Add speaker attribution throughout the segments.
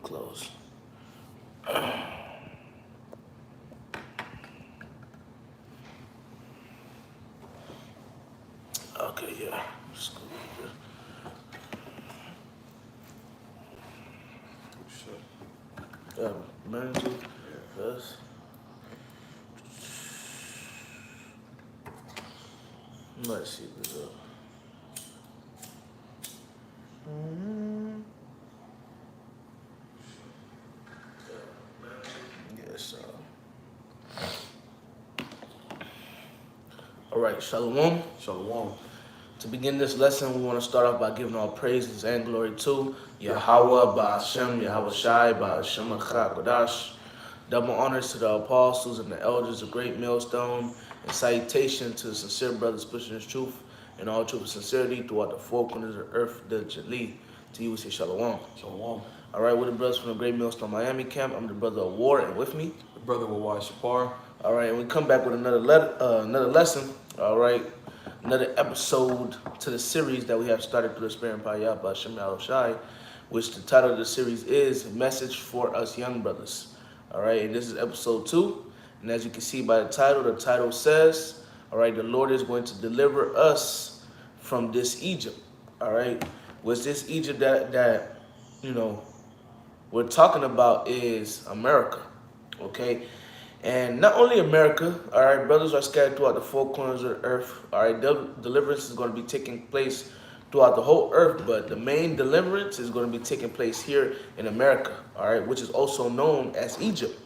Speaker 1: close. Okay, yeah. Manager, yes. Let's see what's up. Yes, all right, Shalom.
Speaker 2: Shalom.
Speaker 1: To begin this lesson, we want to start off by giving all praises and glory to Yahweh, Ba'ashem, Yahweh Shai, Ba'ashem, Kodash. Double honors to the apostles and the elders of Great Millstone, and salutation to the sincere brothers pushing this truth and all truth and sincerity throughout the four corners of the earth, the Jali. To you, we say Shalom.
Speaker 2: Shalom.
Speaker 1: All right, we're the brothers from the Great Millstone Miami camp. I'm the brother of War, and with me,
Speaker 2: The brother Wawai Shapar.
Speaker 1: all right, and we come back with another lesson. All right, another episode to the series that we have started through the Spirit and Power by Shem Shai, which the title of the series is "Message for Us Young Brothers." All right, and this is episode 2, and as you can see by the title says, all right, the Lord is going to deliver us from this Egypt. All right, was this Egypt that you know we're talking about is America. Okay. And not only America, all right, brothers are scattered throughout the four corners of the earth. All right, deliverance is going to be taking place throughout the whole earth, but the main deliverance is going to be taking place here in America, all right, which is also known as Egypt,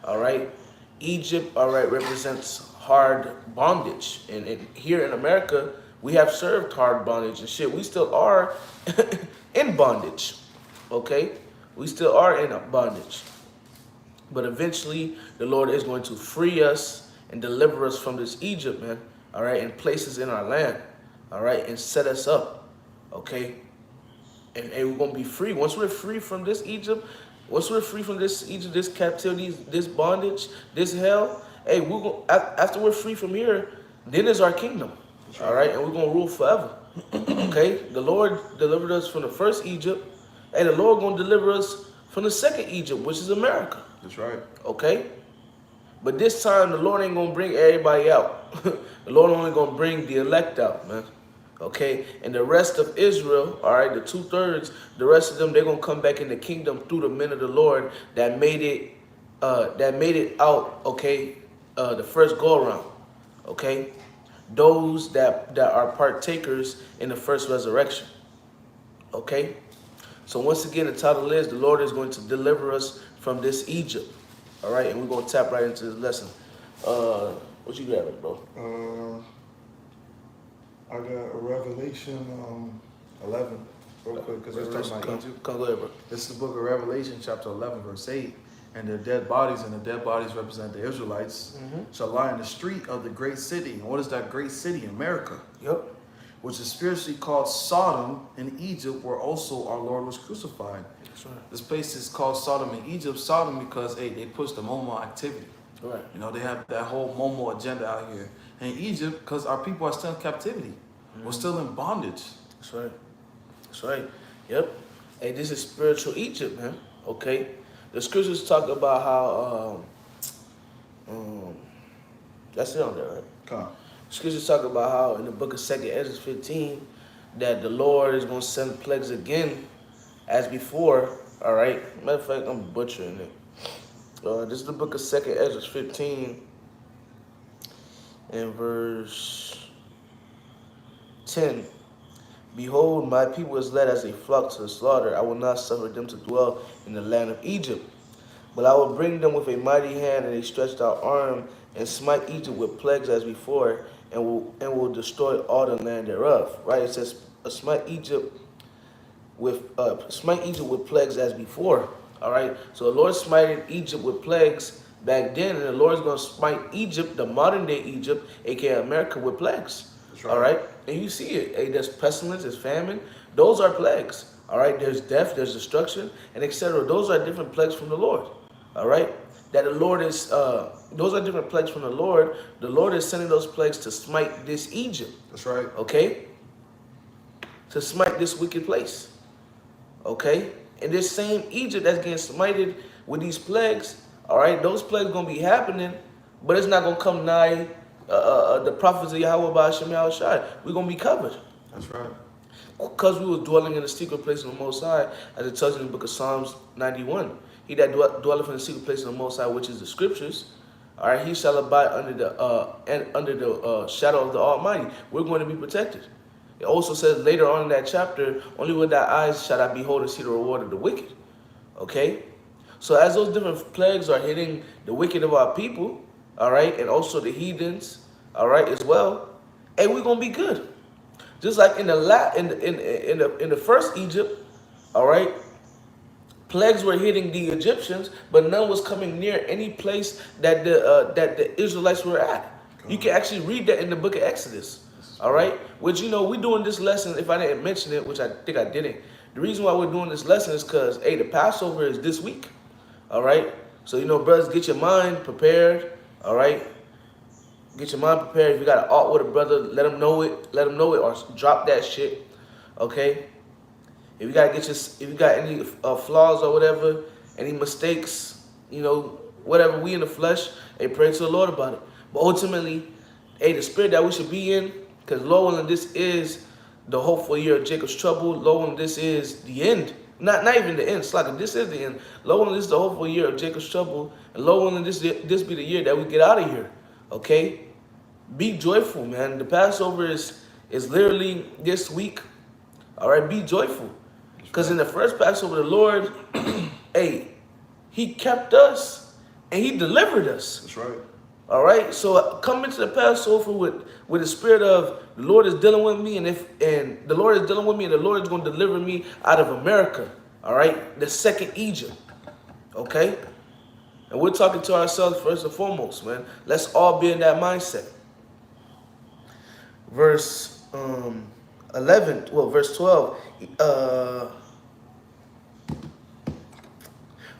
Speaker 1: all right. Egypt, all right, represents hard bondage, and here in America, we have served hard bondage and shit. We still are in bondage, okay? We still are in bondage. But eventually, the Lord is going to free us and deliver us from this Egypt, man, all right, and places in our land, all right, and set us up, okay? And we're going to be free. Once we're free from this Egypt, this captivity, this bondage, this hell, hey, after we're free from here, then is our kingdom, all right, and we're going to rule forever, okay? The Lord delivered us from the first Egypt, and the Lord going to deliver us from the second Egypt, which is America.
Speaker 2: That's right.
Speaker 1: Okay? But this time, the Lord ain't going to bring everybody out. The Lord only going to bring the elect out, man. Okay? And the rest of Israel, all right, the 2/3, the rest of them, they're going to come back in the kingdom through the men of the Lord that made it out, okay, the first go-around. Okay? Those that are partakers in the first resurrection. Okay? So once again, the title is, the Lord is going to deliver us from this Egypt. All right, and we're going to tap right into this lesson. What you grabbing, bro?
Speaker 3: I got a Revelation 11, real quick, because it's talking about Egypt.
Speaker 1: Come go ahead, bro.
Speaker 3: This is the book of Revelation, chapter 11, verse 8. And their dead bodies, represent the Israelites, shall lie in the street of the great city. And what is that great city? America.
Speaker 1: Yep.
Speaker 3: Which is spiritually called Sodom in Egypt, where also our Lord was crucified.
Speaker 1: That's right.
Speaker 3: This place is called Sodom in Egypt. Sodom because, hey, they push the Momo activity.
Speaker 1: Right.
Speaker 3: You know, they have that whole Momo agenda out here. And Egypt, because our people are still in captivity. We're still in bondage.
Speaker 1: That's right. That's right. Yep. Hey, this is spiritual Egypt, man. Okay. The scriptures talk about how that's it on there, right?
Speaker 3: Come.
Speaker 1: Scriptures talk about how in the book of 2 Ezra 15 that the Lord is going to send plagues again as before. All right. Matter of fact, I'm butchering it. This is the book of 2 Ezra 15 and verse 10. Behold, my people is led as a flock to the slaughter. I will not suffer them to dwell in the land of Egypt. But I will bring them with a mighty hand and a stretched out arm, and smite Egypt with plagues as before, and will destroy all the land thereof. Right? It says, smite Egypt with plagues as before. All right. So the Lord smited Egypt with plagues back then, and the Lord is going to smite Egypt, the modern day Egypt, aka America, with plagues.
Speaker 3: Right.
Speaker 1: All right. And you see it. Hey, there's pestilence, there's famine. Those are plagues. All right. There's death, there's destruction, and etc. Those are different plagues from the Lord. All right. That the Lord is. Those are different plagues from the Lord. The Lord is sending those plagues to smite this Egypt.
Speaker 3: That's right.
Speaker 1: Okay. To smite this wicked place. Okay. And this same Egypt that's getting smited with these plagues, all right, those plagues gonna be happening, but it's not gonna come nigh the prophets of Yahweh by Hashem Yahushai. We're gonna be covered.
Speaker 3: That's right.
Speaker 1: Because we were dwelling in the secret place of the Most High, as it tells you in the book of Psalms 91. He that dwelleth in the secret place of the Most High, which is the scriptures, all right, he shall abide under the shadow of the Almighty. We're going to be protected. It also says later on in that chapter, only with thy eyes shall I behold and see the reward of the wicked. Okay? So as those different plagues are hitting the wicked of our people, all right, and also the heathens, all right, as well, hey, we're gonna be good. Just like in the first Egypt, all right, plagues were hitting the Egyptians, but none was coming near any place that the Israelites were at. You can actually read that in the book of Exodus. All right, which we're doing this lesson. If I didn't mention it, which I think I didn't, the reason why we're doing this lesson is because the Passover is this week. All right, so brothers, get your mind prepared. All right, get your mind prepared. If you got an art with a brother, let him know it. Let him know it, or drop that shit. Okay. If you got any flaws or whatever, any mistakes, whatever, we in the flesh, pray to the Lord about it. But ultimately, the spirit that we should be in, because Lord willing, this is the hopeful year of Jacob's trouble. Lord willing, this is the end. Not even the end. It's like this is the end. Lord willing, this is the hopeful year of Jacob's trouble. And Lord willing, this be the year that we get out of here. Okay? Be joyful, man. The Passover is literally this week. All right? Be joyful. Because in the first Passover, the Lord, He kept us and He delivered us.
Speaker 3: That's right.
Speaker 1: All right, so come into the Passover with the spirit of the Lord is dealing with me, and the Lord is dealing with me, and the Lord is going to deliver me out of America. All right, the second Egypt. Okay, and we're talking to ourselves first and foremost, man. Let's all be in that mindset. Verse 12.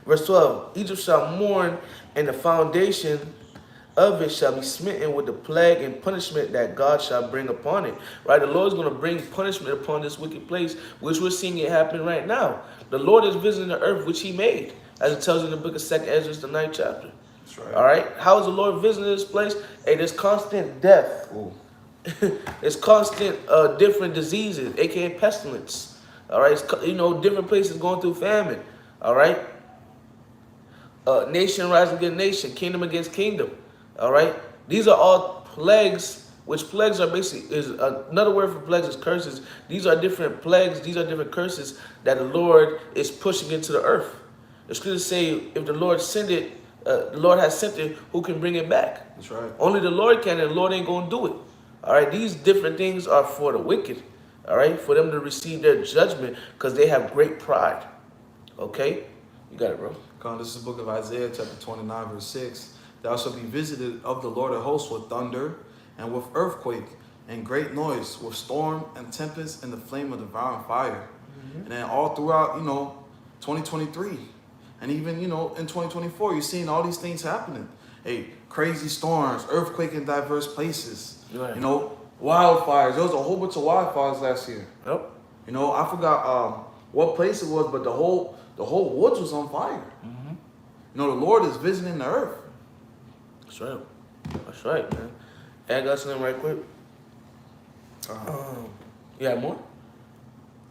Speaker 1: Verse 12. Egypt shall mourn, and the foundation of it shall be smitten with the plague and punishment that God shall bring upon it. Right? The Lord is going to bring punishment upon this wicked place, which we're seeing it happen right now. The Lord is visiting the earth which He made, as it tells you in the book of 2nd Ezra, the 9th chapter.
Speaker 3: That's right.
Speaker 1: All right? How is the Lord visiting this place? There's constant death. There's constant different diseases, aka pestilence. All right? It's, different places going through famine. All right? Nation rising against nation, kingdom against kingdom. All right, these are all plagues, which plagues are basically is another word for plagues is curses. These are different plagues. These are different curses that the Lord is pushing into the earth. The scriptures say, if the Lord sent it, the Lord has sent it. Who can bring it back?
Speaker 3: That's right.
Speaker 1: Only the Lord can, and the Lord ain't gonna do it. All right, these different things are for the wicked. All right, for them to receive their judgment because they have great pride. Okay, you got it, bro.
Speaker 3: This is the book of Isaiah, chapter 29, verse 6. Thou shalt be visited of the Lord of hosts with thunder and with earthquake and great noise, with storm and tempest and the flame of devouring fire. Mm-hmm. And then all throughout, 2023. And even, in 2024, you're seeing all these things happening. Crazy storms, earthquake in diverse places.
Speaker 1: Right.
Speaker 3: Wildfires. There was a whole bunch of wildfires last year.
Speaker 1: Yep.
Speaker 3: I forgot what place it was, but the whole woods was on fire.
Speaker 1: Mm-hmm.
Speaker 3: The Lord is visiting the earth.
Speaker 1: That's right. That's right, man. Add got something right quick. You got more?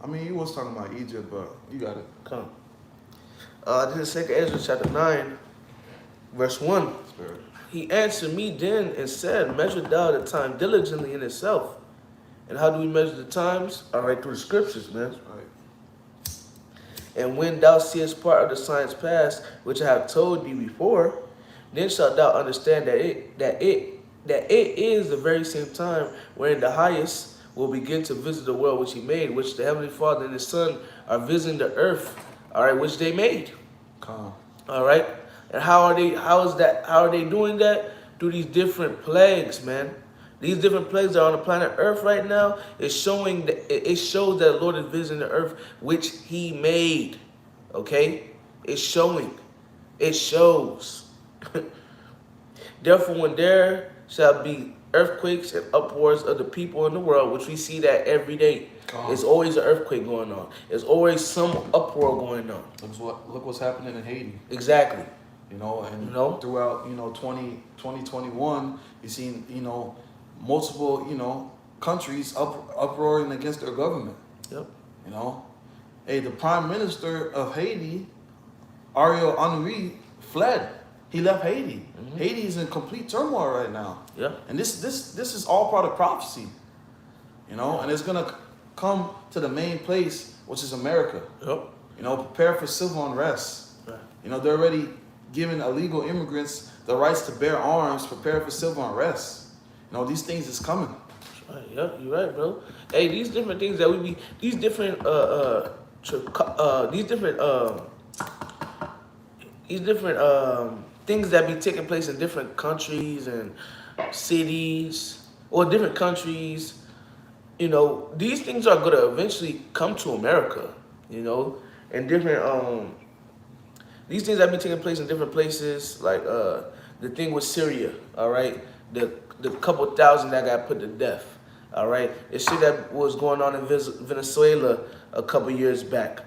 Speaker 3: I mean, you was talking about Egypt, but you got it.
Speaker 1: Come. This is 2nd Ezra chapter 9, verse 1.
Speaker 3: Spirit.
Speaker 1: He answered me then and said, measure thou the time diligently in itself. And how do we measure the times? All right, through the scriptures, man.
Speaker 3: That's right.
Speaker 1: And when thou seest part of the signs past, which I have told thee before, then shalt thou understand that it is the very same time wherein the highest will begin to visit the world which He made, which the Heavenly Father and His Son are visiting the earth, all right, which they made.
Speaker 3: Come.
Speaker 1: All right, and how are they doing that? Through these different plagues, man. These different plagues that are on the planet Earth right now. It shows that the Lord is visiting the earth which He made. Okay, it's showing. It shows. Therefore, when there shall be earthquakes and uproars of the people in the world, which we see that every day. There's always an earthquake going on. There's always some uproar going on.
Speaker 3: Look what's happening in Haiti.
Speaker 1: Exactly.
Speaker 3: And throughout 2021, you've seen multiple countries uproaring against their government.
Speaker 1: Yep.
Speaker 3: Hey, the prime minister of Haiti, Ariel Henry, fled. He left Haiti.
Speaker 1: Mm-hmm.
Speaker 3: Haiti is in complete turmoil right now.
Speaker 1: Yeah.
Speaker 3: And this is all part of prophecy. And it's gonna come to the main place, which is America.
Speaker 1: Yep.
Speaker 3: Prepare for civil unrest.
Speaker 1: Right.
Speaker 3: They're already giving illegal immigrants the rights to bear arms. Prepare for civil unrest. These things is coming.
Speaker 1: Right. Yeah, you're right, bro. Hey, these different things that these different things that be taking place in different countries and cities or different countries. These things are gonna eventually come to America. And different these things that be taking place in different places, like the thing with Syria. All right, the couple thousand that got put to death. All right, it's shit that was going on in Venezuela a couple years back.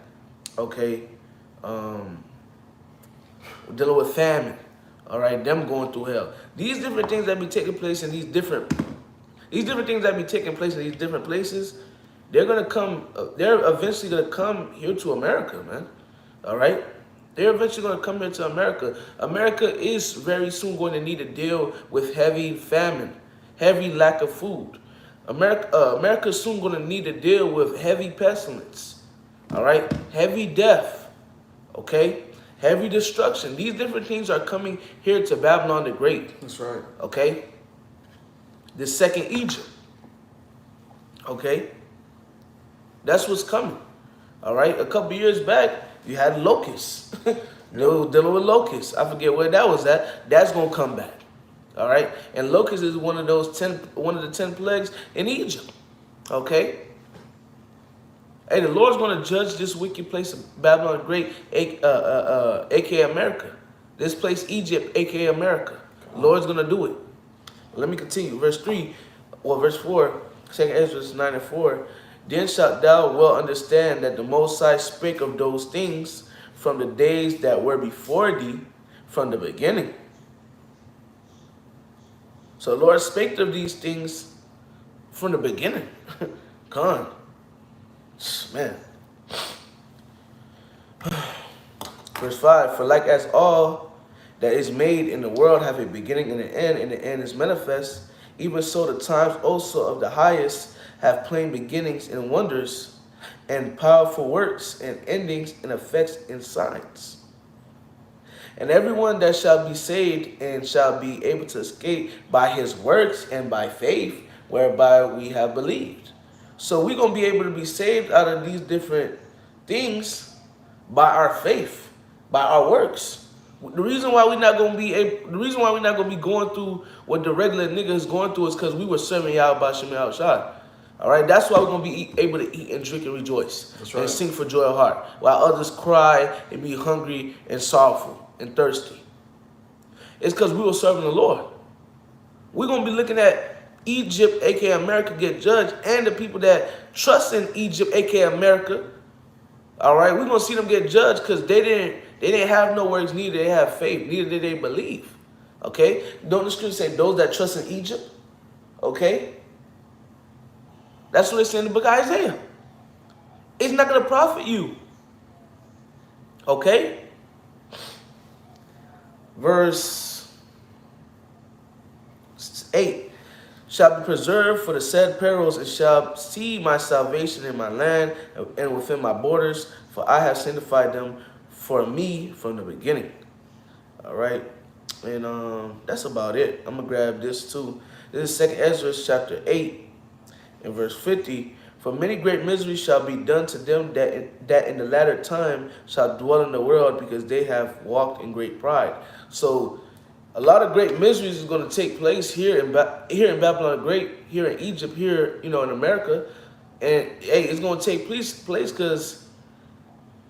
Speaker 1: Okay, dealing with famine. All right, them going through hell. These different things that be taking place in these different things that be taking place in these different places, they're gonna come. They're eventually gonna come here to America, man. All right, they're eventually gonna come here to America. America is very soon going to need to deal with heavy famine, heavy lack of food. America's soon going to need to deal with heavy pestilence. All right, heavy death. Okay, heavy destruction. These different things are coming here to Babylon the Great.
Speaker 3: That's right.
Speaker 1: Okay, the second Egypt. Okay, that's what's coming. All right, a couple years back, you had locusts. They were dealing with locusts. I forget where that was at. That's gonna come back. All right, and locusts is one of the 10 plagues in Egypt. Okay. Hey, the Lord's gonna judge this wicked place of Babylon the Great, aka America. This place, Egypt, aka America. The Lord's gonna do it. Let me continue. Verse 4, 2 Ezra 9:4. Then shalt thou well understand that the Most High spake of those things from the days that were before thee, from the beginning. So the Lord spake of these things from the beginning. Gone. Man. Verse 5, for like as all that is made in the world have a beginning and an end, and the end is manifest, even so the times also of the highest have plain beginnings and wonders, and powerful works, and endings, and effects, and signs. And everyone that shall be saved and shall be able to escape by his works and by faith, whereby we have believed. So we're going to be able to be saved out of these different things by our faith, by our works. The reason why we're not going to be going through what the regular nigga is going through is because we were serving Yahweh B'Shem Yahushua. All right, that's why we're going to be able to eat and drink and rejoice.
Speaker 3: That's right.
Speaker 1: And sing for joy of heart, while others cry and be hungry and sorrowful and thirsty. It's because we were serving the Lord. We're going to be looking at Egypt, aka America, get judged, and the people that trust in Egypt, aka America. All right, we're going to see them get judged because they didn't have no works, neither they have faith, neither did they believe. Okay? Don't the scripture say those that trust in Egypt? Okay? That's what it says in the book of Isaiah. It's not going to profit you. Okay? Verse 8. Shall be preserved for the said perils, and shall see my salvation in my land and within my borders, for I have sanctified them for me from the beginning. All right. And that's about it. I'm going to grab this too. This is 2 Ezra chapter 8 and verse 50. For many great miseries shall be done to them that in the latter time shall dwell in the world, because they have walked in great pride. So a lot of great miseries is going to take place here in Babylon the Great, here in Egypt, here, in America. And hey, it's going to take place because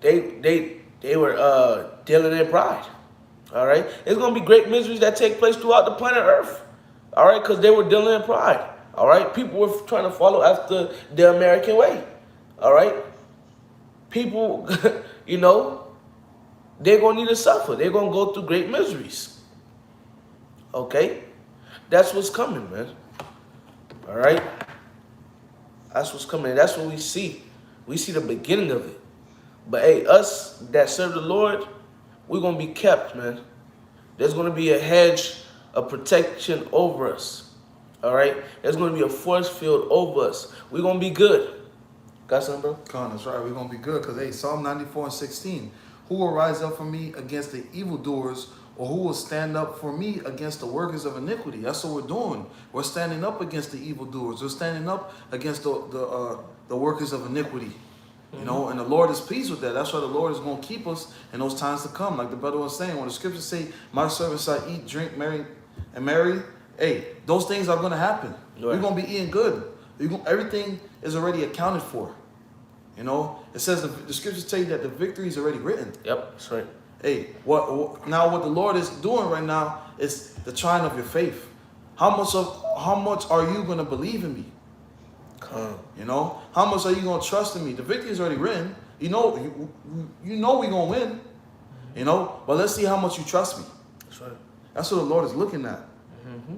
Speaker 1: they were dealing in pride. All right, it's going to be great miseries that take place throughout the planet Earth. All right, because they were dealing in pride. All right, people were trying to follow after the American way. All right, people, you know, they're gonna need to suffer. They're gonna go through great miseries. Okay, that's what's coming, man. All right, that's what's coming. That's what we see. We see the beginning of it. But hey, us that serve the Lord, we're gonna be kept, man. There's gonna be a hedge of protection over us. All right, there's gonna be a force field over us. We're gonna be good. Got something, bro?
Speaker 3: Con, that's right. We're going to be good because, hey, Psalm 94:16. Who will rise up for me against the evildoers, or who will stand up for me against the workers of iniquity? That's what we're doing. We're standing up against the evildoers. We're standing up against the workers of iniquity. You know, and the Lord is pleased with that. That's why the Lord is going to keep us in those times to come. Like the brother was saying, when the scriptures say, my servants shall eat, drink, marry, hey, those things are going to happen.
Speaker 1: Right.
Speaker 3: We're going to be eating good. Everything is already accounted for. You know, it says the scriptures tell you that the victory is already written.
Speaker 1: Yep, that's right.
Speaker 3: Hey, what the Lord is doing right now is the trying of your faith. How much are you going to believe in me?
Speaker 1: Come.
Speaker 3: You know, how much are you going to trust in me? The victory is already written. You know, you know we're going to win. You know, but let's see how much you trust me.
Speaker 1: That's right.
Speaker 3: That's what the Lord is looking at.
Speaker 1: Mm-hmm.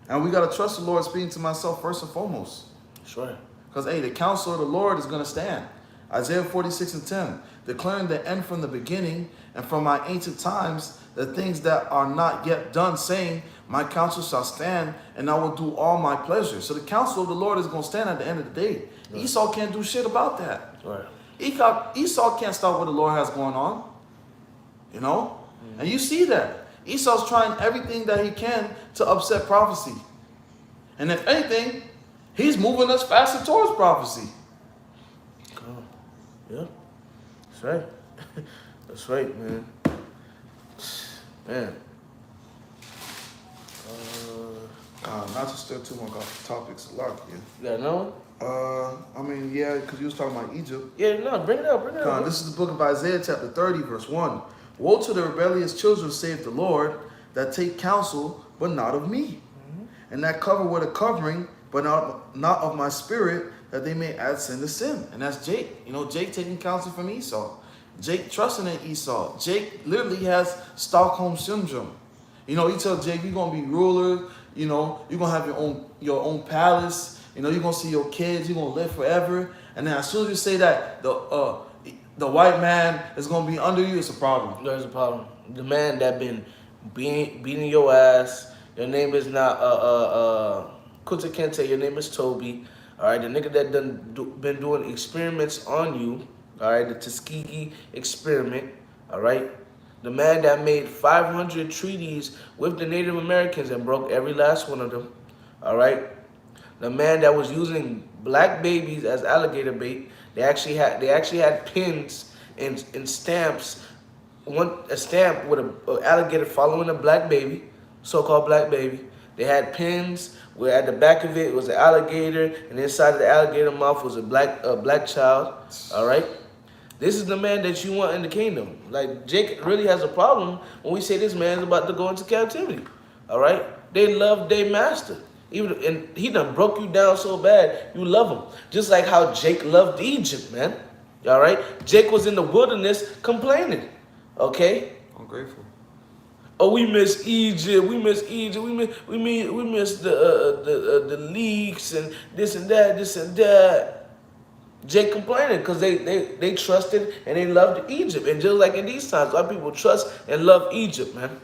Speaker 3: And we got to trust the Lord, speaking to myself first and foremost.
Speaker 1: That's right.
Speaker 3: Because, hey, the counsel of the Lord is going to stand. Isaiah 46:10, declaring the end from the beginning and from my ancient times, the things that are not yet done, saying, my counsel shall stand, and I will do all my pleasure. So the counsel of the Lord is going to stand at the end of the day. Right. Esau can't do shit about that.
Speaker 1: Right.
Speaker 3: Esau can't stop what the Lord has going on. You know? Mm-hmm. And you see that. Esau's trying everything that he can to upset prophecy. And if anything, he's moving us faster towards prophecy.
Speaker 1: Oh, yeah, that's right. That's right, man. Man.
Speaker 3: Not to stir too much off the topics a lot here.
Speaker 1: You got another one?
Speaker 3: I mean, yeah, because you was talking about Egypt.
Speaker 1: Yeah, no, bring it up,
Speaker 3: This is the book of Isaiah, chapter 30, verse 1. Woe to the rebellious children, saith the Lord, that take counsel, but not of me, and that cover with a covering, but not of my spirit, that they may add sin to sin. And that's Jake. You know, Jake taking counsel from Esau. Jake trusting in Esau. Jake literally has Stockholm syndrome. You know, you tell Jake, you're going to be ruler. You know, you're going to have your own palace. You know, you're going to see your kids. You're going to live forever. And then as soon as you say that, the white man is going to be under you, it's a problem.
Speaker 1: There's a problem. The man that been beating your ass, your name is not Kunta Kinte, your name is Toby. All right, the nigga that been doing experiments on you. All right, the Tuskegee experiment. All right, the man that made 500 treaties with the Native Americans and broke every last one of them. All right, the man that was using black babies as alligator bait. They actually had pins and stamps. A stamp with an alligator following a black baby, so-called black baby. They had pins where at the back of it was an alligator, and inside of the alligator mouth was a black child. All right, this is the man that you want in the kingdom. Like, Jake really has a problem when we say this man's about to go into captivity. All right, they love their master. And he done broke you down so bad, you love him. Just like how Jake loved Egypt, man. All right, Jake was in the wilderness complaining. Okay,
Speaker 3: I'm grateful.
Speaker 1: Oh, we miss Egypt. We miss Egypt. We miss the leaks and this and that. Jake complaining because they trusted and they loved Egypt. And just like in these times, a lot of people trust and love Egypt, man.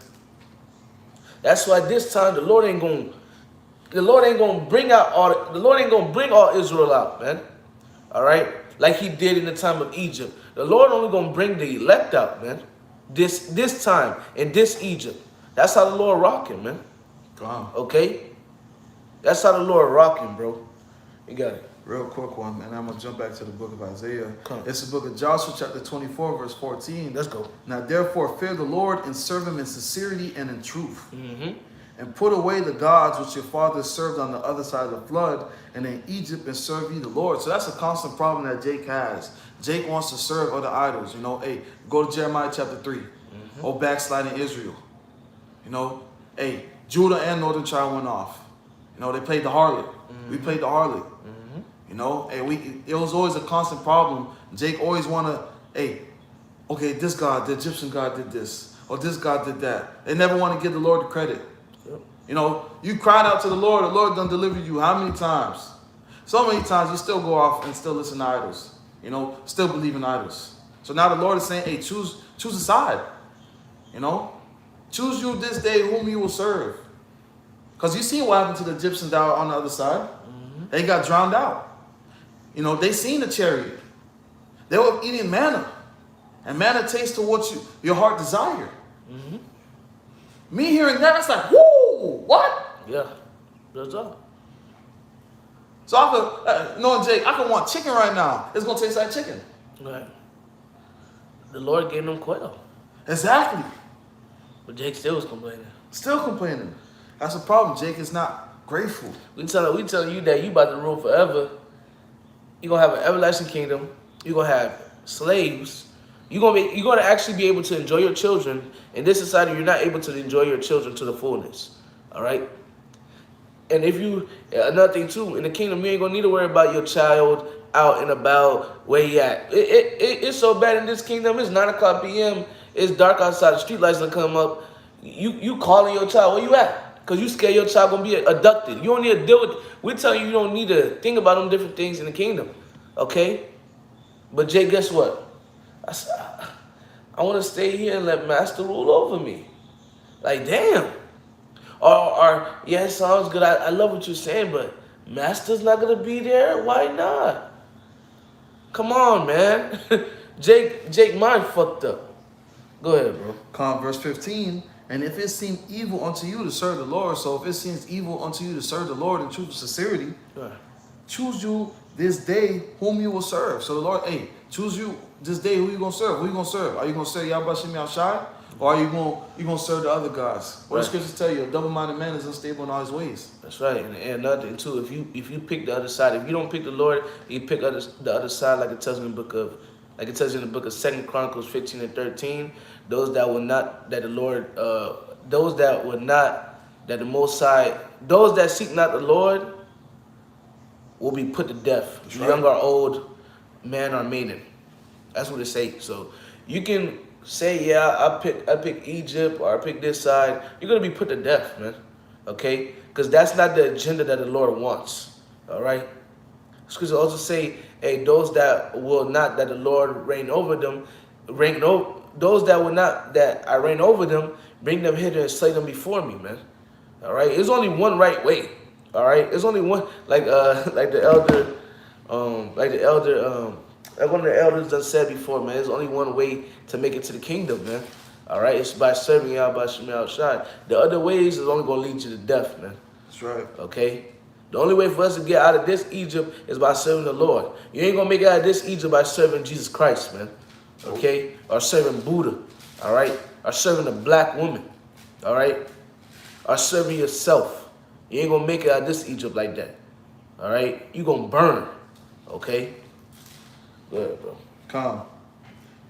Speaker 1: That's why this time the Lord ain't gonna bring all Israel out, man. All right, like He did in the time of Egypt. The Lord only gonna bring the elect out, man. This time in this Egypt. That's how the Lord rocking, man.
Speaker 3: Wow.
Speaker 1: Okay? That's how the Lord rocking, bro. You got it.
Speaker 3: Real quick one, and I'm going to jump back to the book of Isaiah.
Speaker 1: Come.
Speaker 3: It's the book of Joshua, chapter 24, verse 14.
Speaker 1: Let's go.
Speaker 3: Now, therefore, fear the Lord and serve Him in sincerity and in truth.
Speaker 1: Mm-hmm.
Speaker 3: And put away the gods which your fathers served on the other side of the flood, and in Egypt, and serve ye the Lord. So that's a constant problem that Jake has. Jake wants to serve other idols. You know, hey, go to Jeremiah chapter 3. Oh, backsliding Israel. You know, hey, Judah and Northern Tribe went off. You know, they played the harlot. We played the harlot. You know, and it was always a constant problem. Jake always wanna, hey, okay, this God, the Egyptian God did this, or this God did that. They never want to give the Lord the credit.
Speaker 1: Yep.
Speaker 3: You know, you cried out to the Lord done delivered you how many times? So many times you still go off and still listen to idols. You know, still believe in idols. So now the Lord is saying, hey, choose a side. You know, choose you this day whom you will serve. Because you see what happened to the Egyptians down on the other side. They got drowned out. You know, they seen the chariot. They were eating manna. And manna tastes to what your heart desire. Me hearing that, it's like, whoo, what?
Speaker 1: Yeah, that's all.
Speaker 3: So I could, knowing Jake, I could want chicken right now. It's going to taste like chicken.
Speaker 1: Right. The Lord gave them quail.
Speaker 3: Exactly.
Speaker 1: But Jake still was complaining.
Speaker 3: Still complaining. That's the problem. Jake is not grateful.
Speaker 1: We telling you that you about to rule forever. You're going to have an everlasting kingdom. You're going to have slaves. You're going to actually be able to enjoy your children. In this society, you're not able to enjoy your children to the fullness. All right? And another thing too, in the kingdom, you ain't going to need to worry about your child out and about where he at. It's so bad in this kingdom. It's 9 o'clock p.m. It's dark outside. The street lights will come up. You calling your child, where you at? Because you scared your child going to be abducted. You don't need to deal with, we're telling you don't need to think about them different things in the kingdom. Okay? But Jay, guess what? I want to stay here and let Master rule over me. Like, damn. Or yeah, it sounds good. I love what you're saying, but Master's not going to be there? Why not? Come on, man. Jake mind fucked up. Go ahead, bro.
Speaker 3: Come, verse 15. And if it seem evil unto you to serve the Lord, so if it seems evil unto you to serve the Lord in truth and sincerity, choose you this day whom you will serve. So the Lord, hey, choose you this day who you going to serve. Who you going to serve? Are you going to serve Yahweh Shem Yahushai? Or are you going to serve the other gods? What the scriptures tell you? A double-minded man is unstable in all his ways.
Speaker 1: That's right. And another thing too, if you pick the other side, if you don't pick the Lord, you pick the other side, like it tells in the book of 2 Chronicles 15 and 13. Those that will not, that the Lord, those that will not, that the Most High, those that seek not the Lord will be put to death.
Speaker 3: That's
Speaker 1: Young or old, man or maiden. That's what it says. So you can say, yeah, I pick Egypt or I pick this side. You're gonna be put to death, man. Okay? Because that's not the agenda that the Lord wants. All right? Scripture also say, hey, those that will not, that the Lord reign over them, those that will not, that I reign over them, bring them hither and slay them before me, man. All right? There's only one right way. All right? There's only one, like the elder, like one of the elders done said before, man, there's only one way to make it to the kingdom, man. All right? It's by serving Yahweh Shem Yahushai. The other ways is only going to lead you to death, man.
Speaker 3: That's right.
Speaker 1: Okay? The only way for us to get out of this Egypt is by serving the Lord. You ain't going to make it out of this Egypt by serving Jesus Christ, man. Okay? Or serving Buddha. All right? Or serving a black woman. All right? Or serving yourself. You ain't going to make it out of this Egypt like that. All right? You going to burn. Okay? Go ahead, bro.
Speaker 3: Come.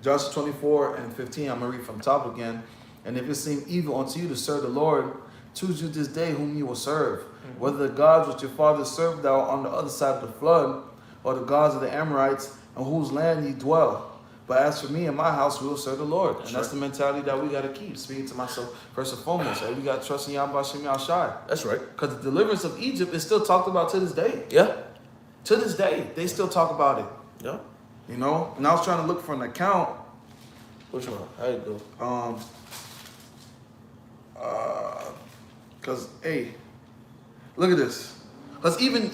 Speaker 3: Joshua 24 and 15, I'm going to read from top again. And if it seem evil unto you to serve the Lord, choose you this day whom you will serve. Whether the gods which your fathers served thou on the other side of the flood, or the gods of the Amorites, on whose land ye dwell. But as for me and my house, we will serve the Lord. That's the mentality that we got to keep. Speaking to myself first and foremost. We got to trust in Yahweh Shem Yahushai.
Speaker 1: That's right.
Speaker 3: Because the deliverance of Egypt is still talked about to this day.
Speaker 1: Yeah.
Speaker 3: To this day, they still talk about it.
Speaker 1: Yeah.
Speaker 3: You know? And I was trying to look for an account.
Speaker 1: Which one? How you do?
Speaker 3: Because, hey, look at this. Because even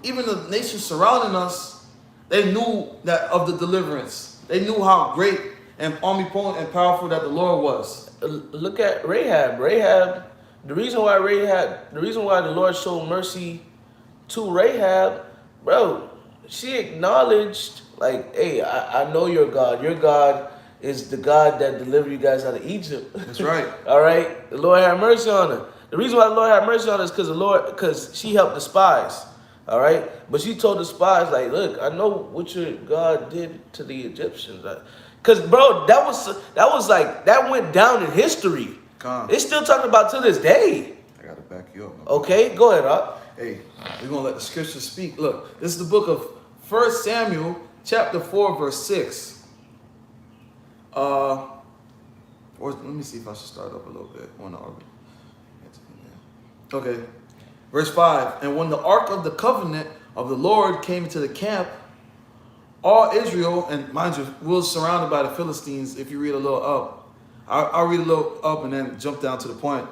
Speaker 3: the nations surrounding us, they knew that of the deliverance. They knew how great and omnipotent and powerful that the Lord was.
Speaker 1: Look at Rahab. The reason why the Lord showed mercy to Rahab, bro, she acknowledged, like, hey, I know your God. Your God is the God that delivered you guys out of Egypt.
Speaker 3: That's right.
Speaker 1: All right? The Lord had mercy on her. The reason why the Lord had mercy on her is because she helped the spies. All right? But she told the spies, like, look, I know what your God did to the Egyptians. Because, bro, that went down in history. It's still talking about to this day.
Speaker 3: I gotta back you up.
Speaker 1: Okay, go ahead, Rob.
Speaker 3: Hey, we're gonna let the scripture speak. Look, this is the book of 1 Samuel, chapter 4, verse 6. Or let me see if I should start up a little bit. Okay. Verse 5. And when the ark of the covenant of the Lord came into the camp, all Israel, and mind you, we were surrounded by the Philistines. If you read a little up, I'll read a little up and then jump down to the point.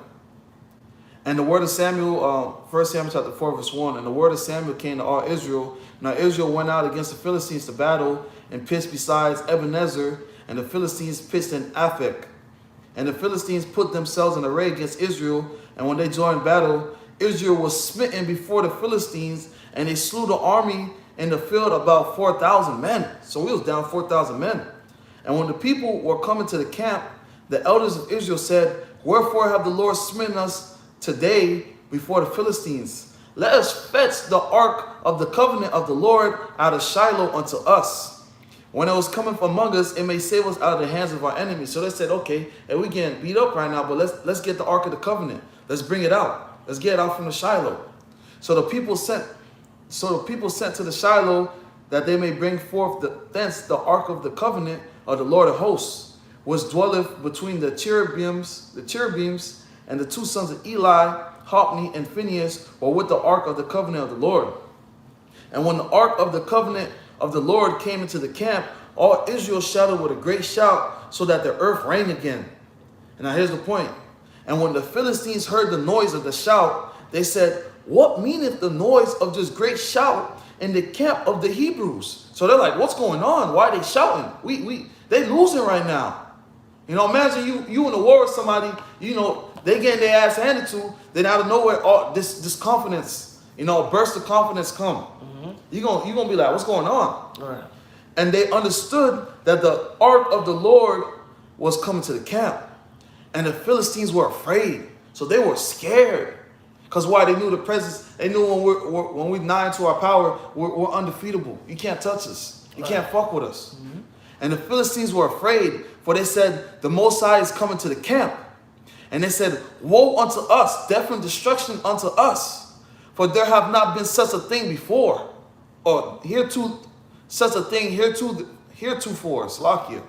Speaker 3: And the word of Samuel, 1 Samuel chapter 4, verse 1, and the word of Samuel came to all Israel. Now Israel went out against the Philistines to battle and pitched besides Ebenezer, and the Philistines pitched in Aphek. And the Philistines put themselves in array against Israel, and when they joined battle, Israel was smitten before the Philistines, and they slew the army in the field about 4,000 men. So we was down 4,000 men. And when the people were coming to the camp, the elders of Israel said, wherefore have the Lord smitten us today before the Philistines? Let us fetch the ark of the covenant of the Lord out of Shiloh unto us. When it was coming from among us, it may save us out of the hands of our enemies. So they said, okay, and we getting beat up right now, but let's get the ark of the covenant. Let's bring it out. Let's get it out from the Shiloh. So the people sent to the Shiloh that they may bring forth thence the ark of the covenant of the Lord of hosts, which dwelleth between the cherubims, and the two sons of Eli, Hophni and Phinehas, were with the ark of the covenant of the Lord. And when the ark of the covenant of the Lord came into the camp, all Israel shouted with a great shout, so that the earth rang again. And now here's the point. And when the Philistines heard the noise of the shout, they said, what meaneth the noise of this great shout in the camp of the Hebrews? So they're like, what's going on? Why are they shouting? They losing right now. You know, imagine you in a war with somebody, you know, they getting their ass handed to, then out of nowhere, all this confidence, you know, a burst of confidence come. You're gonna be like, what's going on?
Speaker 1: All right.
Speaker 3: And they understood that the ark of the Lord was coming to the camp. And the Philistines were afraid. So they were scared. Because why? They knew the presence. They knew when we're nigh to our power, we're undefeatable. You can't touch us. You can't fuck with us. And the Philistines were afraid, for they said, the Most High is coming to the camp. And they said, woe unto us, death and destruction unto us. For there have not been such a thing before, or such a thing heretofore. Slakia.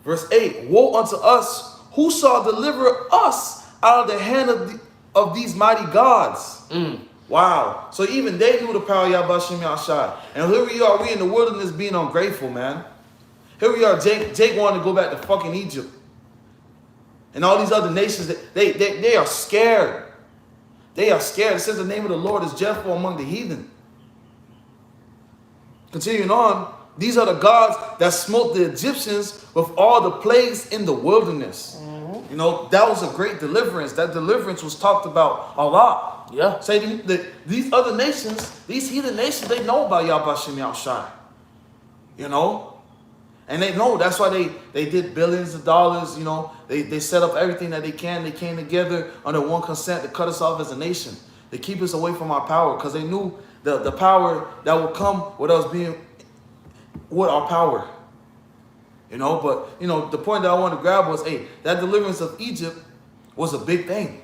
Speaker 3: Verse 8, woe unto us, who shall deliver us out of the hand of these mighty gods? Wow. So even they knew the power of Yahweh Shem Yahshai. And here we are, we in the wilderness being ungrateful, man. Here we are, Jake wanted to go back to fucking Egypt. And all these other nations, they are scared. They are scared. It says the name of the Lord is dreadful among the heathen. Continuing on, these are the gods that smote the Egyptians with all the plagues in the wilderness. You know, that was a great deliverance. That deliverance was talked about a lot.
Speaker 1: Yeah.
Speaker 3: Say these other nations, these heathen nations, they know about Yahweh Shem Yahshai. You know? And they know, that's why they did billions of dollars, you know. They set up everything that they can. They came together under one consent to cut us off as a nation. They keep us away from our power because they knew the power that would come with us being with our power. You know, but, you know, the point that I wanted to grab was, hey, that deliverance of Egypt was a big thing.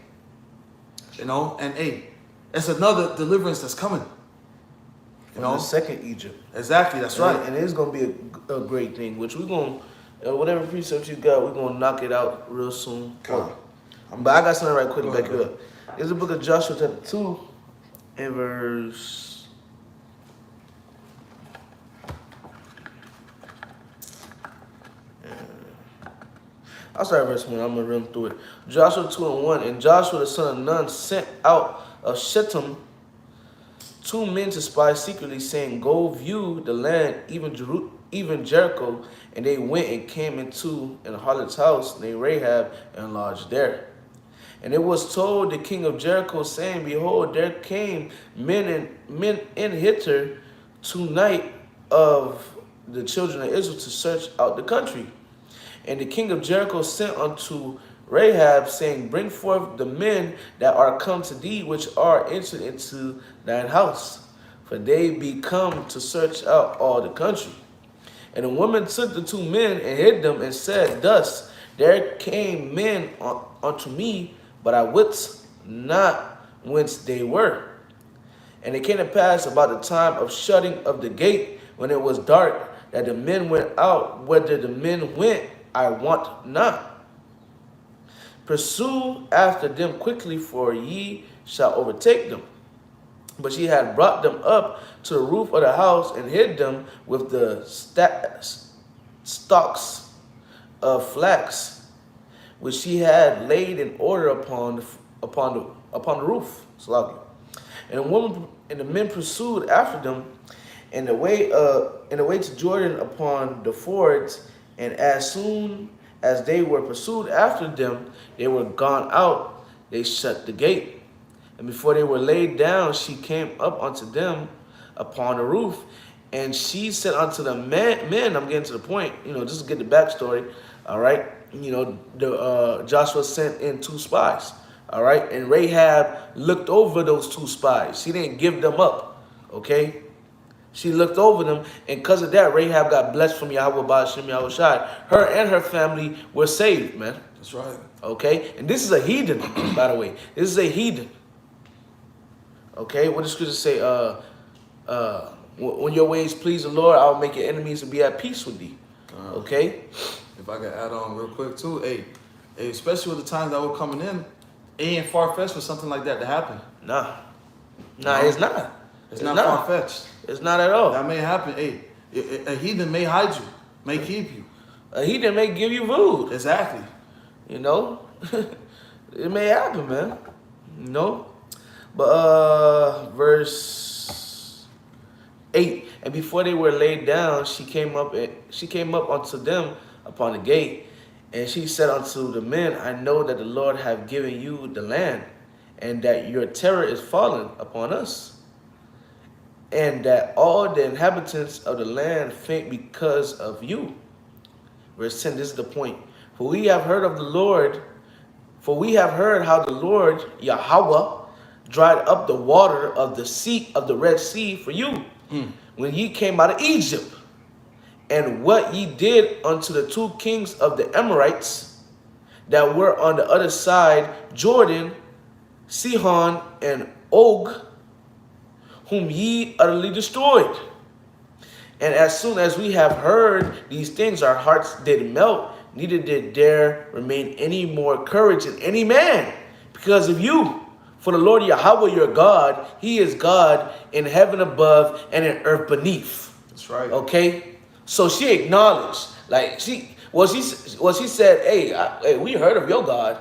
Speaker 3: You know, and hey, it's another deliverance that's coming. You know,
Speaker 1: the second Egypt.
Speaker 3: Exactly, that's right.
Speaker 1: And it's going to be a great thing, which we're going to, whatever precept you got, we're going to knock it out real soon.
Speaker 3: Come.
Speaker 1: But I got something right quick to
Speaker 3: Go
Speaker 1: back
Speaker 3: ahead.
Speaker 1: you up. It's the book of Joshua chapter 2 and verse... I'll start at verse 1. I'm going to run through it. Joshua 2 and 1. And Joshua the son of Nun sent out of Shittim 2 men to spy secretly, saying, go view the land, even Jericho. And they went and came into an harlot's house named Rahab and lodged there. And it was told the king of Jericho, saying, behold, there came men in hither tonight of the children of Israel to search out the country. And the king of Jericho sent unto Rahab, saying, bring forth the men that are come to thee, which are entered into thine house, for they be come to search out all the country. And the woman took the 2 men and hid them, and said, thus there came men unto me, but I wit not whence they were. And it came to pass about the time of shutting of the gate, when it was dark, that the men went out. Whether the men went, I wot not. Pursue after them quickly, for ye shall overtake them. But she had brought them up to the roof of the house and hid them with the stalks of flax, which she had laid in order upon the roof. Sluggy. And the men pursued after them in the way to Jordan upon the fords, and as soon as they were pursued after them, they were gone out, they shut the gate. And before they were laid down, she came up unto them upon the roof, and she said unto the men, I'm getting to the point, just to get the backstory, all right? Joshua sent in 2 spies, all right? And Rahab looked over those 2 spies. She didn't give them up, okay? She looked over them, and because of that, Rahab got blessed from Yahweh Ba'ashem Yahweh Shai. Her and her family were saved, man.
Speaker 3: That's right.
Speaker 1: Okay? And this is a heathen, by the way. This is a heathen. Okay? What does Scripture say? When your ways please the Lord, I will make your enemies and be at peace with thee. Okay?
Speaker 3: If I could add on real quick too, hey, especially with the times that we're coming in, it ain't far-fetched for something like that to happen.
Speaker 1: Nah, it's not.
Speaker 3: It's not far-fetched.
Speaker 1: It's not at all.
Speaker 3: That may happen. Hey, a heathen may hide you, may keep you.
Speaker 1: A heathen may give you food.
Speaker 3: Exactly.
Speaker 1: It may happen, man. But verse 8. And before they were laid down, she came up unto them upon the gate, and she said unto the men, I know that the Lord hath given you the land, and that your terror is fallen upon us, and that all the inhabitants of the land faint because of you. Verse 10, this is the point. For we have heard how the Lord Yahweh dried up the water of the sea of the Red Sea for you, when ye came out of Egypt, and what ye did unto the 2 kings of the Amorites that were on the other side Jordan, Sihon and Og, whom ye utterly destroyed. And as soon as we have heard these things, our hearts did melt, neither did there remain any more courage in any man because of you. For the Lord Yahweh your God, he is God in heaven above and in earth beneath.
Speaker 3: That's right.
Speaker 1: Okay? So she acknowledged, she said, hey, we heard of your God.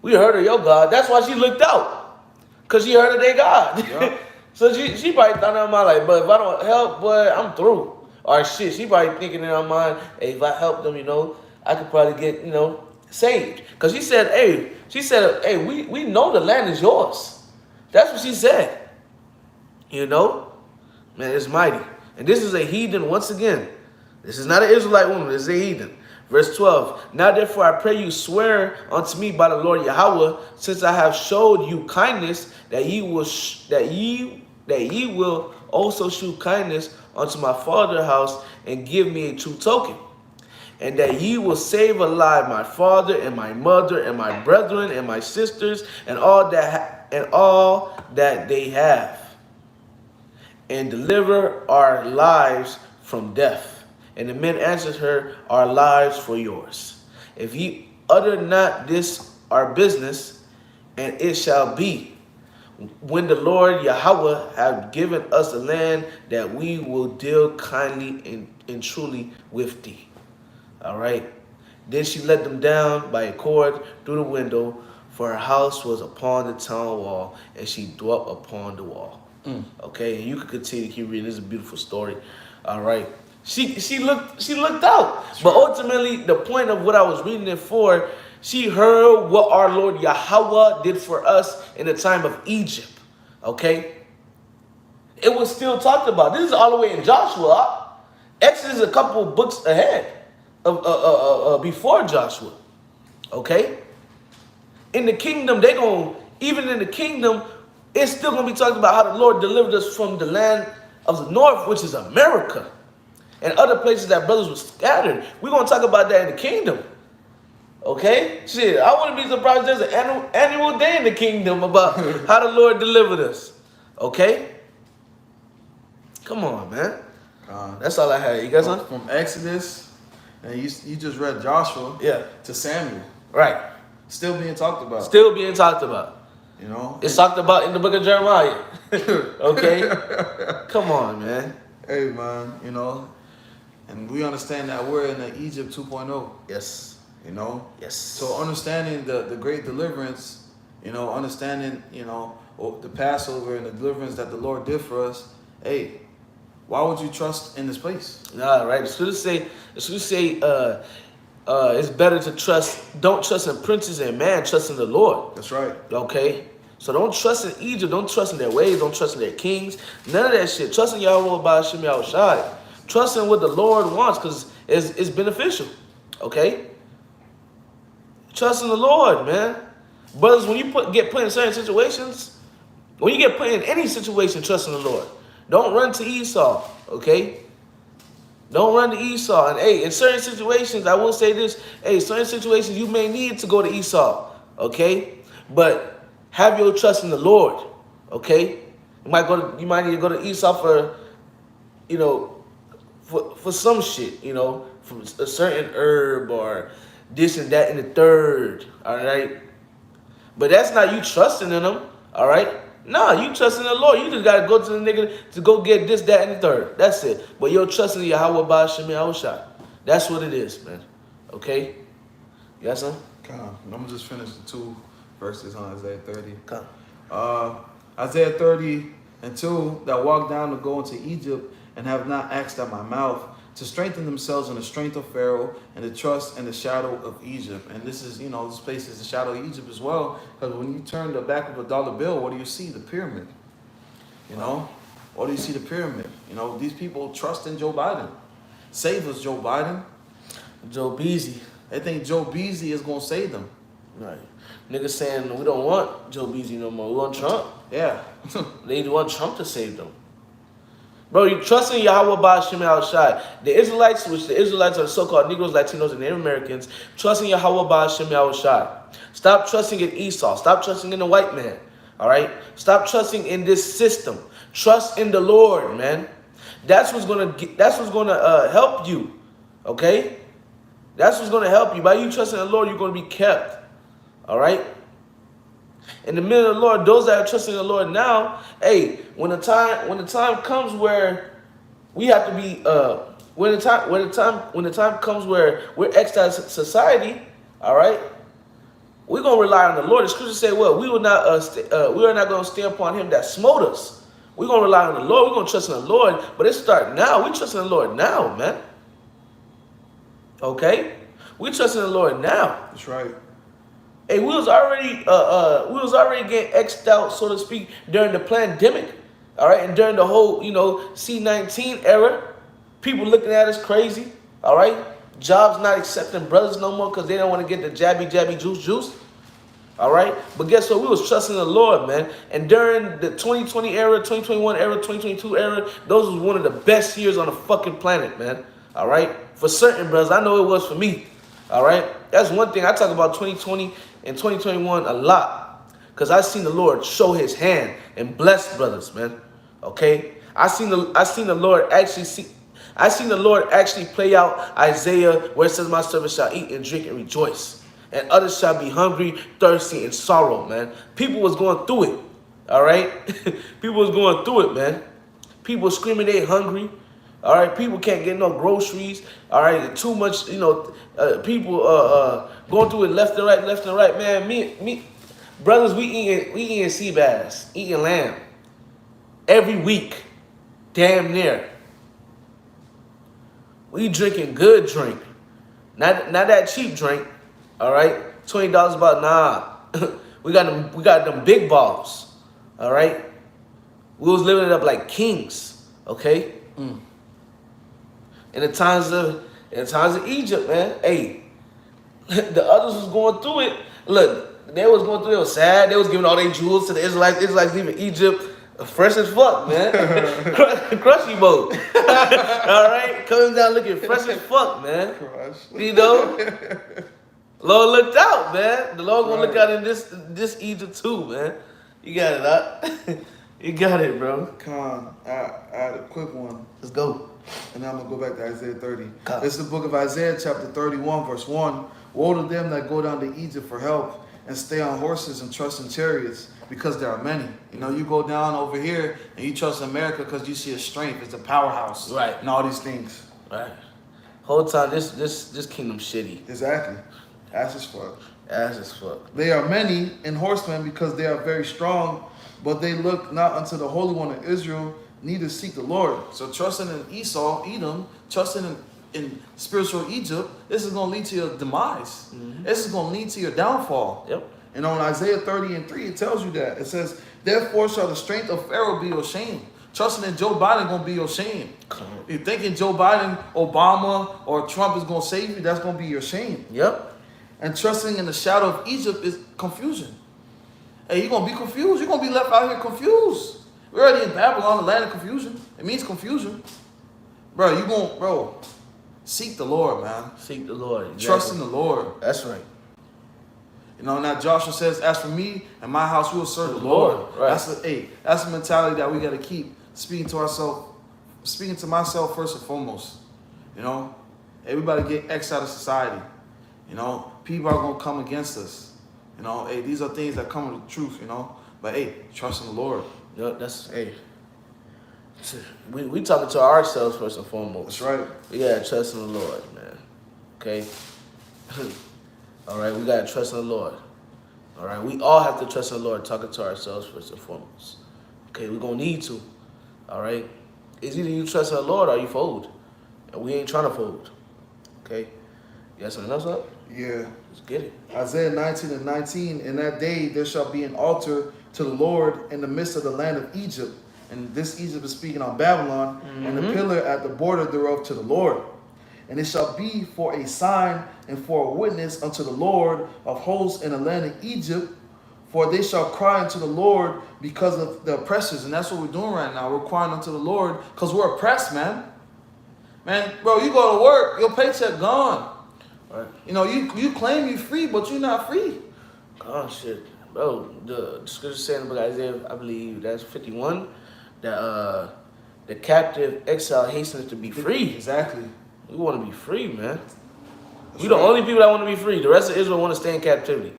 Speaker 1: We heard of your God. That's why she looked out. Because she heard of their God.
Speaker 3: Yeah.
Speaker 1: So she probably thought in her mind, but if I don't help, boy, I'm through. Or shit, she probably thinking in her mind, hey, if I help them, I could probably get, saved. Because she said, hey, we know the land is yours. That's what she said. Man, it's mighty. And this is a heathen once again. This is not an Israelite woman, this is a heathen. Verse 12, now therefore I pray you swear unto me by the Lord Yahweh, since I have showed you kindness, that ye will also shew kindness unto my father's house, and give me a true token, and that ye will save alive my father and my mother and my brethren and my sisters and all that they have, and deliver our lives from death. And the men answered her, our lives for yours. If ye utter not this our business, and it shall be, when the Lord Yahweh have given us the land, that we will deal kindly and truly with thee. All right. Then she let them down by a cord through the window, for her house was upon the town wall, and she dwelt upon the wall. Okay, and you can continue to keep reading. This is a beautiful story. All right. She looked out. But ultimately, the point of what I was reading it for, she heard what our Lord Yahweh did for us in the time of Egypt. Okay? It was still talked about. This is all the way in Joshua. Exodus is a couple books ahead of before Joshua. Okay? In the kingdom, even in the kingdom, it's still going to be talking about how the Lord delivered us from the land of the north, which is America, and other places that brothers were scattered. We're going to talk about that in the kingdom. Okay? Shit, I wouldn't be surprised there's an annual day in the kingdom about how the Lord delivered us. Okay? Come on, man. That's all I had. You got something?
Speaker 3: From Exodus, and you just read Joshua
Speaker 1: Yeah.
Speaker 3: to Samuel.
Speaker 1: Right.
Speaker 3: Still being talked about.
Speaker 1: Still being talked about.
Speaker 3: You know?
Speaker 1: It's talked about in the book of Jeremiah. Okay? Come on, man.
Speaker 3: Hey, man, you know? And we understand that we're in the Egypt 2.0.
Speaker 1: Yes.
Speaker 3: You know?
Speaker 1: Yes.
Speaker 3: So understanding the great deliverance, you know, understanding, you know, the Passover and the deliverance that the Lord did for us, hey, why would you trust in this place?
Speaker 1: Nah, right. The scriptures say it's better to don't trust in princes and man, trust in the Lord.
Speaker 3: That's right.
Speaker 1: Okay? So don't trust in Egypt, don't trust in their ways, don't trust in their kings, none of that shit. Trust in Yahweh by Hashem Yahushai. Trust in what the Lord wants, because it's beneficial. Okay? Trust in the Lord, man. Brothers, when you get put in certain situations, when you get put in any situation, trust in the Lord. Don't run to Esau, okay? Don't run to Esau. And hey, in certain situations, I will say this, hey, certain situations you may need to go to Esau, okay? But have your trust in the Lord, okay? You might need to go to Esau for, you know, for some shit, you know, from a certain herb or this and that and the third, all right? But that's not you trusting in them, all right? No, you trust in the Lord. You just got to go to the nigga to go get this, that, and the third. That's it. But you're trusting Yahweh by Hashem Yahushai. That's what it is, man. Okay? You got something?
Speaker 3: Come. I'm going to just finish the 2 verses on Isaiah 30.
Speaker 1: Come.
Speaker 3: Isaiah 30:2, that walk down to go into Egypt and have not asked at my mouth, to strengthen themselves in the strength of Pharaoh and to trust in the shadow of Egypt. And this is, you know, this place is the shadow of Egypt as well. Because when you turn the back of a dollar bill, what do you see? The pyramid. You know? What do you see? The pyramid. You know, these people trust in Joe Biden. Save us, Joe Biden.
Speaker 1: Joe Beasy.
Speaker 3: They think Joe Beasy is going to save them.
Speaker 1: Right. Niggas saying we don't want Joe Beasy no more. We want Trump.
Speaker 3: Yeah.
Speaker 1: They want Trump to save them. Bro, you trust in Yahweh by Hashem Yahushai. The Israelites, which the Israelites are so-called Negroes, Latinos, and Native Americans, trust in Yahweh by Hashem Yahushai. Stop trusting in Esau. Stop trusting in the white man. All right? Stop trusting in this system. Trust in the Lord, man. That's what's gonna help you. Okay? That's what's gonna help you. By you trusting in the Lord, you're gonna be kept. All right? In the middle of the Lord, those that are trusting the Lord now, hey, when the time comes where we have to be, when the time comes where we're exiled society, all right, we're gonna rely on the Lord. The scriptures say, well, we are not gonna stay upon Him that smote us. We're gonna rely on the Lord. We're gonna trust in the Lord. But it starts now. We trust in the Lord now, man. Okay, we trust in the Lord now.
Speaker 3: That's right.
Speaker 1: Hey, we was already getting X'd out, so to speak, during the pandemic, all right, and during the whole, you know, C-19 era, people looking at us crazy, all right, jobs not accepting brothers no more because they don't want to get the jabby juice, all right, but guess what? We was trusting the Lord, man, and during the 2020 era, 2021 era, 2022 era, those was one of the best years on the fucking planet, man, all right, for certain brothers. I know it was for me, all right. That's one thing I talk about 2020 and 2021 a lot, because I seen the Lord show His hand and bless brothers, man. Okay, I seen the Lord actually play out Isaiah where it says, "My servants shall eat and drink and rejoice, and others shall be hungry, thirsty, and sorrow." Man, people was going through it. All right, people was going through it, man. People screaming they hungry. All right, people can't get no groceries. All right, too much, you know, people going through it left and right, man. Me, brothers, we eating sea bass, eating lamb every week, damn near. We drinking good drink, not that cheap drink. All right, $20 about nah. we got them big bottles. All right, we was living it up like kings. Okay. In the times of Egypt, man, hey, the others was going through it. Look, they was going through it. They was sad. They was giving all their jewels to the Israelites. Israelites leaving Egypt fresh as fuck, man. Crushy mode. All right, coming down looking fresh as fuck, man. You know. Lord looked out, man. The Lord gonna look
Speaker 3: Right.
Speaker 1: out in this Egypt too, man. You got it, up. You got it, bro.
Speaker 3: Con, I had a quick one,
Speaker 1: Let's go.
Speaker 3: and then I'm going to go back to Isaiah 30.
Speaker 1: Con.
Speaker 3: It's the book of Isaiah, chapter 31, verse 1. Woe to them that go down to Egypt for help and stay on horses and trust in chariots, because there are many. You know, you go down over here and you trust America because you see a strength. It's a powerhouse.
Speaker 1: Right.
Speaker 3: And all these things.
Speaker 1: Right. Whole time this kingdom shitty.
Speaker 3: Exactly. That's as fuck.
Speaker 1: Ass as fuck.
Speaker 3: They are many in horsemen because they are very strong, but they look not unto the Holy One of Israel, neither seek the Lord. So trusting in Esau, Edom, trusting in spiritual Egypt, this is going to lead to your demise. This is going to lead to your downfall.
Speaker 1: Yep.
Speaker 3: And on Isaiah 30:3, it tells you that. It says, therefore shall the strength of Pharaoh be your shame. Trusting in Joe Biden going to be your shame. You're thinking Joe Biden, Obama, or Trump is going to save you, that's going to be your shame.
Speaker 1: Yep.
Speaker 3: And trusting in the shadow of Egypt is confusion. Hey, you're going to be confused. You're going to be left out here confused. We're already in Babylon, the land of confusion. It means confusion. Bro, seek the Lord, man.
Speaker 1: Seek the Lord. Exactly.
Speaker 3: Trust in the Lord.
Speaker 1: That's right.
Speaker 3: You know, now Joshua says, as for me and my house, we will serve the
Speaker 1: Lord.
Speaker 3: Lord.
Speaker 1: Right.
Speaker 3: That's the mentality that we got to keep speaking to ourselves, speaking to myself first and foremost. You know, everybody get X out of society. You know, people are going to come against us. You know, hey, these are things that come with the truth, you know. But hey, trust in the Lord.
Speaker 1: Yep. That's hey. We talking to ourselves first and foremost.
Speaker 3: That's right.
Speaker 1: We gotta trust in the Lord, man. Okay. All right. We gotta trust in the Lord. All right. We all have to trust in the Lord. Talking to ourselves first and foremost. Okay. We're gonna need to. All right. It's either you trust in the Lord or you fold, and we ain't trying to fold. Okay. You got something else up?
Speaker 3: Yeah.
Speaker 1: Let's get it.
Speaker 3: Isaiah 19:19, in that day there shall be an altar to the Lord in the midst of the land of Egypt. And this Egypt is speaking on Babylon, and the pillar at the border thereof to the Lord. And it shall be for a sign and for a witness unto the Lord of hosts in the land of Egypt, for they shall cry unto the Lord because of the oppressors. And that's what we're doing right now. We're crying unto the Lord because we're oppressed, man. Man, bro, you go to work, your paycheck gone.
Speaker 1: Right.
Speaker 3: You know, you claim you're free, but you're not free.
Speaker 1: Oh shit, bro. The scripture saying about Isaiah, I believe that's 51. That the captive exile hastens to be free.
Speaker 3: Exactly.
Speaker 1: We want to be free, man.
Speaker 3: That's
Speaker 1: We the
Speaker 3: right.
Speaker 1: only people that want to be free. The rest of Israel want to stay in captivity.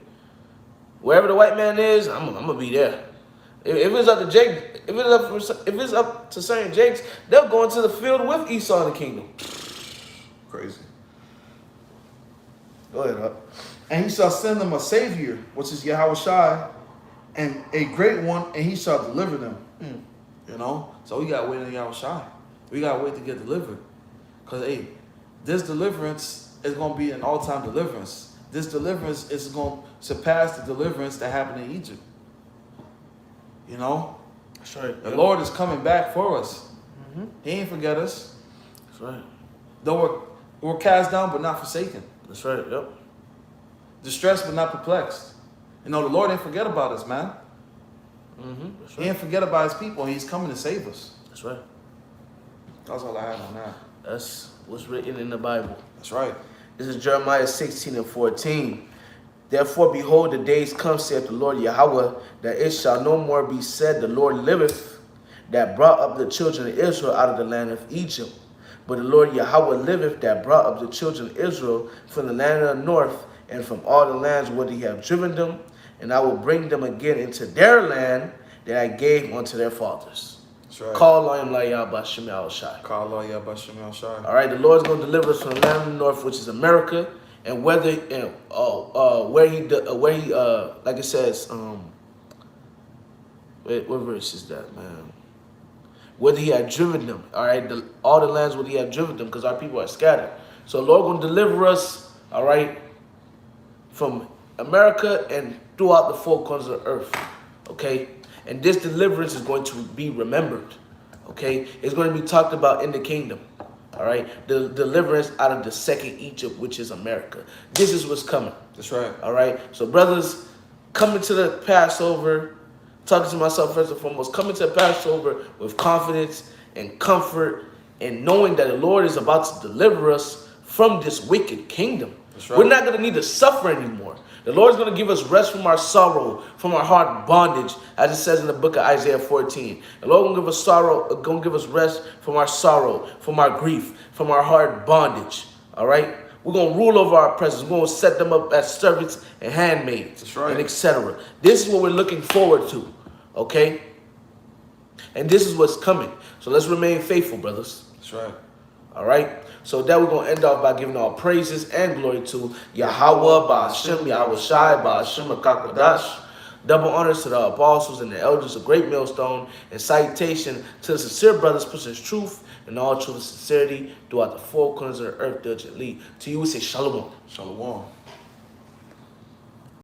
Speaker 1: Wherever the white man is, I'm gonna be there. If it's up to Jake, if it's up to certain Jakes, they'll go into the field with Esau in the kingdom.
Speaker 3: Crazy.
Speaker 1: Go ahead, up.
Speaker 3: And he shall send them a savior, which is Yahweh Shai, and a great one, and he shall deliver them. You know? So we gotta wait on Yahweh Shai. We gotta wait to get delivered. Because hey, this deliverance is gonna be an all-time deliverance. This deliverance is gonna surpass the deliverance that happened in Egypt. You know?
Speaker 1: That's right.
Speaker 3: The Lord is coming back for us. He ain't forget us.
Speaker 1: That's right.
Speaker 3: Though we're cast down but not forsaken.
Speaker 1: That's right. Yep.
Speaker 3: Distressed but not perplexed. You know, the Lord didn't forget about us, man.
Speaker 1: That's
Speaker 3: He
Speaker 1: right.
Speaker 3: didn't forget about his people. He's coming to save us.
Speaker 1: That's right.
Speaker 3: That's all I have on that.
Speaker 1: That's what's written in the Bible.
Speaker 3: That's right.
Speaker 1: This is Jeremiah 16:14. Therefore, behold, the days come, saith the Lord Yahweh, that it shall no more be said, the Lord liveth, that brought up the children of Israel out of the land of Egypt. But the Lord Yahweh liveth, that brought up the children of Israel from the land of the north, and from all the lands where he have driven them, and I will bring them again into their land that I gave unto their fathers.
Speaker 3: That's right.
Speaker 1: Call on him like Yahweh Shem Shai.
Speaker 3: Call Allah Yahbashim El Shai.
Speaker 1: All right, the Lord's gonna deliver us from the land of the north, which is America, and where he like it says, wait, what verse is that, man? Whether he had driven them, all right, all the lands where he had driven them, because our people are scattered. So the Lord gonna deliver us, all right, from America and throughout the four corners of the earth, okay? And this deliverance is going to be remembered, okay? It's going to be talked about in the kingdom, all right? The deliverance out of the second Egypt, which is America. This is what's coming.
Speaker 3: That's right.
Speaker 1: All right? So, brothers, coming to the Passover, talking to myself first and foremost, coming to the Passover with confidence and comfort and knowing that the Lord is about to deliver us from this wicked kingdom.
Speaker 3: That's right.
Speaker 1: We're not going to need to suffer anymore. The Lord's going to give us rest from our sorrow, from our hard bondage, as it says in the book of Isaiah 14. The Lord going to give us going to give us rest from our sorrow, from our grief, from our hard bondage. All right? We're going to rule over our presence. We're going to set them up as servants and handmaids,
Speaker 3: That's right.
Speaker 1: and etc. This is what we're looking forward to. Okay? And this is what's coming. So let's remain faithful, brothers.
Speaker 3: That's right.
Speaker 1: All right? So that we're going to end off by giving all praises and glory to Yahweh, Ba'ashem, Yahweh Shai, Ba'ashem, Akakwadash. Double honors to the apostles and the elders of Great Millstone, and citation to the sincere brothers pushing truth and all truth and sincerity throughout the four corners of the earth diligently. To you we say shalom.
Speaker 3: Shalom.